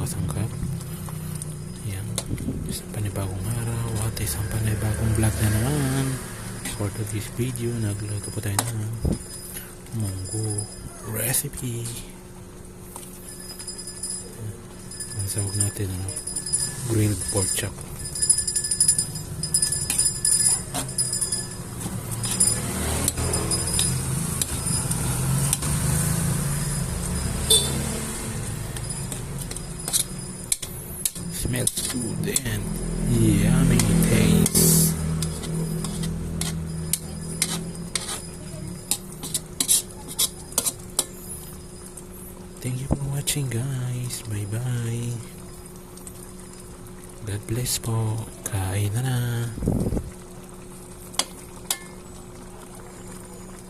kasangkap. Yan, isang panibagong araw at isang panibagong vlog na naman. For today's video, nagluto po tayo ng munggo recipe. Ang sawag natin, grilled pork chop. Smells good and yummy taste. Thank you for watching, guys. Bye bye. God bless po. Kain na na.